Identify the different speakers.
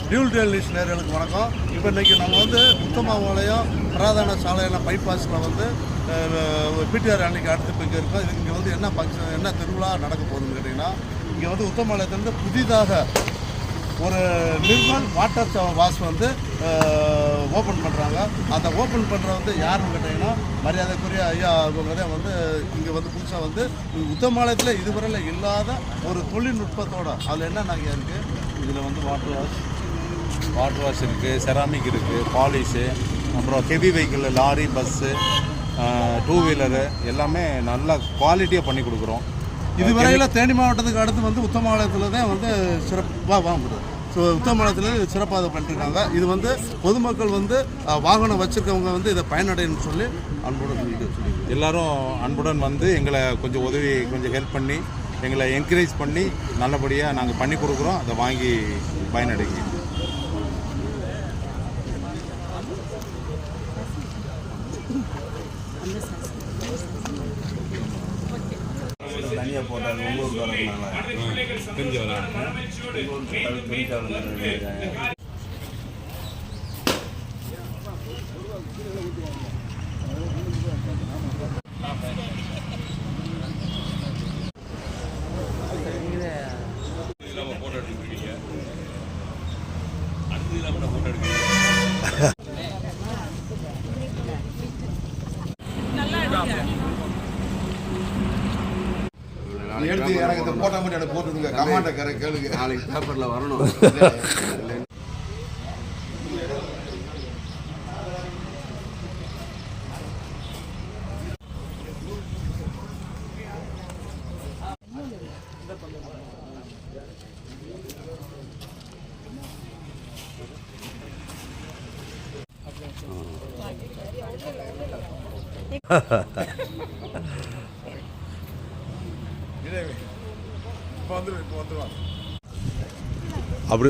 Speaker 1: Dual delish நேர்களுக்கு வணக்கம். இப்போ இன்றைக்கி நம்ம வந்து உத்தமபாளையம் பிரதான சாலையான பைபாஸில் வந்து பிடிஆர் அன்னைக்கு அடுத்து இப்போ இங்கே இருக்கோம். இதுக்கு இங்கே வந்து என்ன ஃபங்க்ஷன், என்ன திருவிழா நடக்க போகுதுன்னு கேட்டிங்கன்னா, இங்கே வந்து உத்தமபாளையத்துலேருந்து புதிதாக ஒரு நிர்மல் வாட்டர் வாஷ் வந்து ஓப்பன் பண்ணுறாங்க. அந்த ஓப்பன் பண்ணுற வந்து யாருன்னு கேட்டிங்கன்னா, மரியாதைக்குரிய ஐயா அவங்க வந்து இங்கே வந்து புதுசாக வந்து உத்தமபாளையத்தில் இதுவரையில் இல்லாத ஒரு தொழில்நுட்பத்தோடு அதில் என்ன நாங்கள் இருக்குது, இதில் வந்து வாட்டர் வாஷ் இருக்குது, செராமிக் இருக்குது, பாலிஷு, அப்புறம் heavy vehicle, lorry, bus, two wheeler எல்லாமே நல்லா குவாலிட்டியாக பண்ணி கொடுக்குறோம். இதுவரையில் தேனி மாவட்டத்துக்கு அடுத்து வந்து உத்தமபாளையத்தில் தான் வந்து சிறப்பாக வாங்குது. ஸோ உத்தமபாளையத்தில் சிறப்பாக பண்ணிட்டுருக்காங்க. இது வந்து பொதுமக்கள் வந்து வாகனம் வச்சுருக்கவங்க வந்து இதை பயனடைன்னு சொல்லி அன்புடன் சொல்லி எல்லோரும் அன்புடன் வந்து எங்களை கொஞ்சம் உதவி, கொஞ்சம் ஹெல்ப் பண்ணி எங்களை என்கரேஜ் பண்ணி நல்லபடியாக நாங்கள் பண்ணி கொடுக்குறோம். அதை வாங்கி பயனடைங்க.
Speaker 2: தனியாக போட்டாங்க உள்ளூர்காரங்க போட்டோ எடுத்துக்கிறீங்க, அடுத்து இல்லாமல் போட்டோ எடுக்கிறீங்க.
Speaker 1: எடுத்து எனக்கு இந்த போட்டோ மட்டும் எனக்கு போட்டுருங்க. கமாண்ட கேளுங்க,
Speaker 2: நாளைக்கு பேப்பரில் வரணும்.
Speaker 1: இப்போ வந்துடுவாங்க
Speaker 3: அப்படி